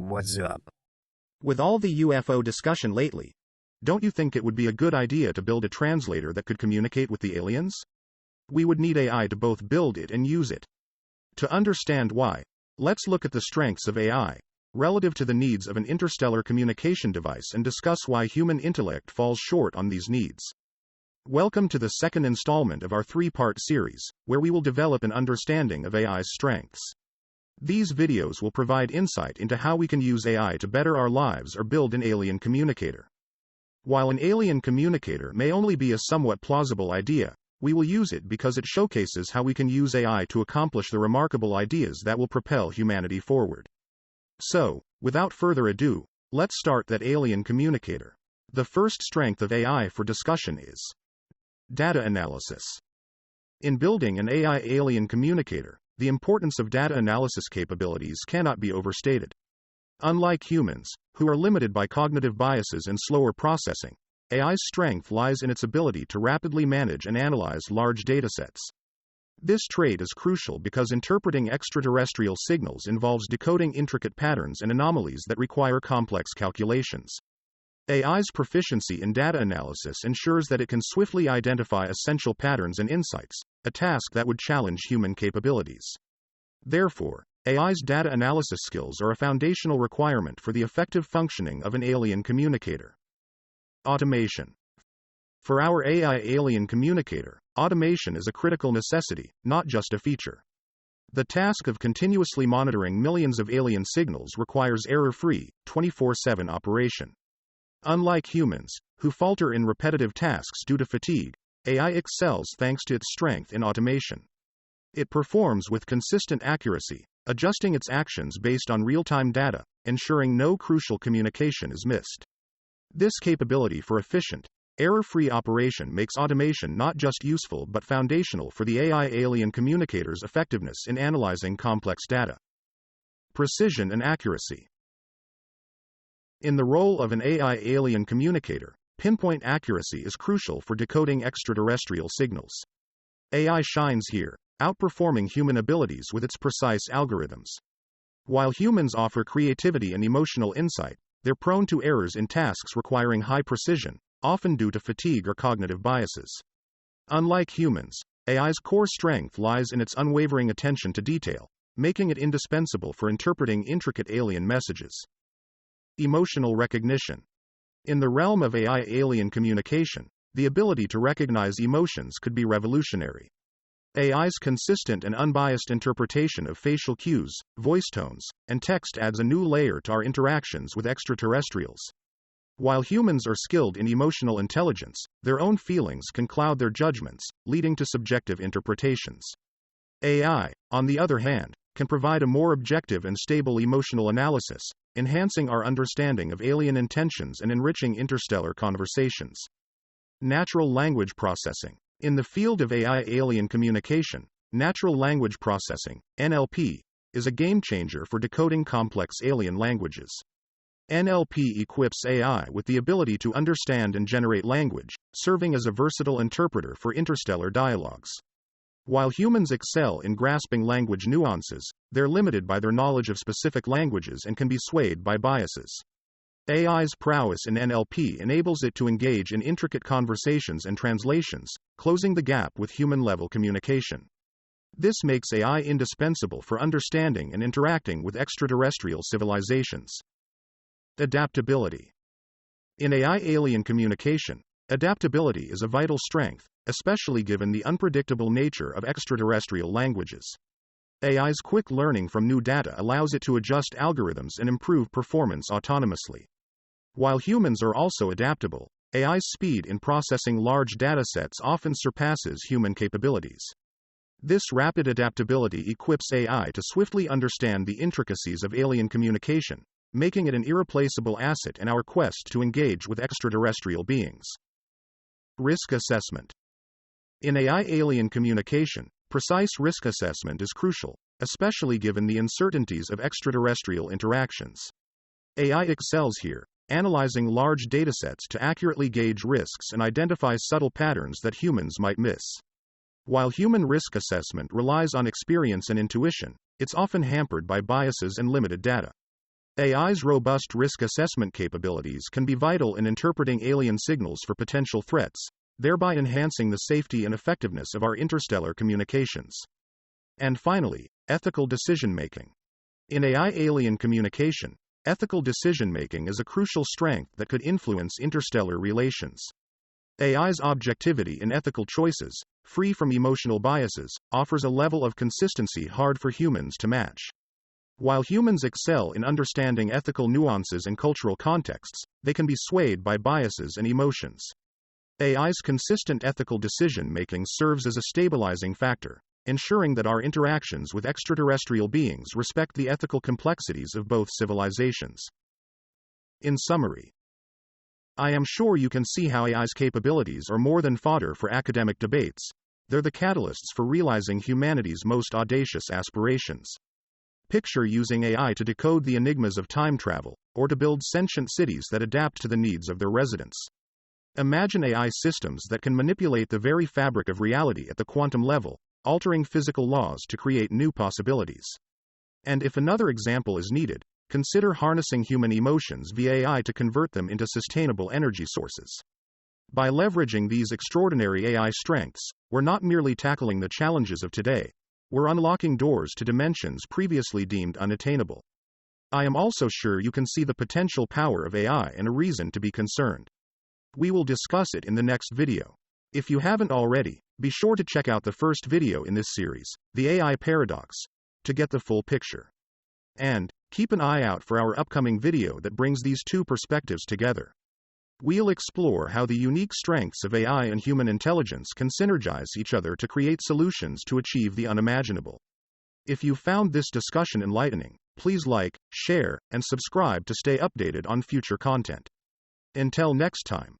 What's up? With all the UFO discussion lately, don't you think it would be a good idea to build a translator that could communicate with the aliens? We would need AI to both build it and use it. To understand why, let's look at the strengths of AI relative to the needs of an interstellar communication device and discuss why human intellect falls short on these needs. Welcome to the second installment of our three-part series, where we will develop an understanding of AI's strengths. These videos will provide insight into how we can use AI to better our lives or build an alien communicator. While an alien communicator may only be a somewhat plausible idea, we will use it because it showcases how we can use AI to accomplish the remarkable ideas that will propel humanity forward. So, without further ado, let's start that alien communicator. The first strength of AI for discussion is data analysis. In building an AI alien communicator, the importance of data analysis capabilities cannot be overstated. Unlike humans, who are limited by cognitive biases and slower processing, AI's strength lies in its ability to rapidly manage and analyze large datasets. This trait is crucial because interpreting extraterrestrial signals involves decoding intricate patterns and anomalies that require complex calculations. AI's proficiency in data analysis ensures that it can swiftly identify essential patterns and insights, a task that would challenge human capabilities. Therefore, AI's data analysis skills are a foundational requirement for the effective functioning of an alien communicator. Automation. For our AI alien communicator, automation is a critical necessity, not just a feature. The task of continuously monitoring millions of alien signals requires error-free, 24/7 operation. Unlike humans, who falter in repetitive tasks due to fatigue, AI excels thanks to its strength in automation. It performs with consistent accuracy, adjusting its actions based on real-time data, ensuring no crucial communication is missed. This capability for efficient, error-free operation makes automation not just useful but foundational for the AI alien communicator's effectiveness in analyzing complex data. Precision and accuracy. In the role of an AI alien communicator, pinpoint accuracy is crucial for decoding extraterrestrial signals. AI shines here, outperforming human abilities with its precise algorithms. While humans offer creativity and emotional insight, they're prone to errors in tasks requiring high precision, often due to fatigue or cognitive biases. Unlike humans, AI's core strength lies in its unwavering attention to detail, making it indispensable for interpreting intricate alien messages. Emotional recognition. In the realm of AI alien communication, the ability to recognize emotions could be revolutionary. AI's consistent and unbiased interpretation of facial cues, voice tones, and text adds a new layer to our interactions with extraterrestrials. While humans are skilled in emotional intelligence, their own feelings can cloud their judgments, leading to subjective interpretations. AI, on the other hand, can provide a more objective and stable emotional analysis, enhancing our understanding of alien intentions and enriching interstellar conversations. Natural language processing. In the field of AI alien communication, natural language processing, NLP, is a game-changer for decoding complex alien languages. NLP equips AI with the ability to understand and generate language, serving as a versatile interpreter for interstellar dialogues. While humans excel in grasping language nuances, they're limited by their knowledge of specific languages and can be swayed by biases. AI's prowess in NLP enables it to engage in intricate conversations and translations, closing the gap with human-level communication. This makes AI indispensable for understanding and interacting with extraterrestrial civilizations. Adaptability. In AI alien communication, adaptability is a vital strength, especially given the unpredictable nature of extraterrestrial languages. AI's quick learning from new data allows it to adjust algorithms and improve performance autonomously. While humans are also adaptable, AI's speed in processing large datasets often surpasses human capabilities. This rapid adaptability equips AI to swiftly understand the intricacies of alien communication, making it an irreplaceable asset in our quest to engage with extraterrestrial beings. Risk assessment. In AI alien communication, precise risk assessment is crucial, especially given the uncertainties of extraterrestrial interactions. AI excels here, analyzing large datasets to accurately gauge risks and identify subtle patterns that humans might miss. While human risk assessment relies on experience and intuition, it's often hampered by biases and limited data. AI's robust risk assessment capabilities can be vital in interpreting alien signals for potential threats, thereby enhancing the safety and effectiveness of our interstellar communications. And finally, ethical decision-making. In AI-alien communication, ethical decision-making is a crucial strength that could influence interstellar relations. AI's objectivity in ethical choices, free from emotional biases, offers a level of consistency hard for humans to match. While humans excel in understanding ethical nuances and cultural contexts, they can be swayed by biases and emotions. AI's consistent ethical decision-making serves as a stabilizing factor, ensuring that our interactions with extraterrestrial beings respect the ethical complexities of both civilizations. In summary, I am sure you can see how AI's capabilities are more than fodder for academic debates. They're the catalysts for realizing humanity's most audacious aspirations. Picture using AI to decode the enigmas of time travel, or to build sentient cities that adapt to the needs of their residents. Imagine AI systems that can manipulate the very fabric of reality at the quantum level, altering physical laws to create new possibilities. And if another example is needed, consider harnessing human emotions via AI to convert them into sustainable energy sources. By leveraging these extraordinary AI strengths, we're not merely tackling the challenges of today, we're unlocking doors to dimensions previously deemed unattainable. I am also sure you can see the potential power of AI and a reason to be concerned. We will discuss it in the next video. If you haven't already, be sure to check out the first video in this series, The AI Paradox, to get the full picture. And keep an eye out for our upcoming video that brings these two perspectives together. We'll explore how the unique strengths of AI and human intelligence can synergize each other to create solutions to achieve the unimaginable. If you found this discussion enlightening, please like, share, and subscribe to stay updated on future content. Until next time.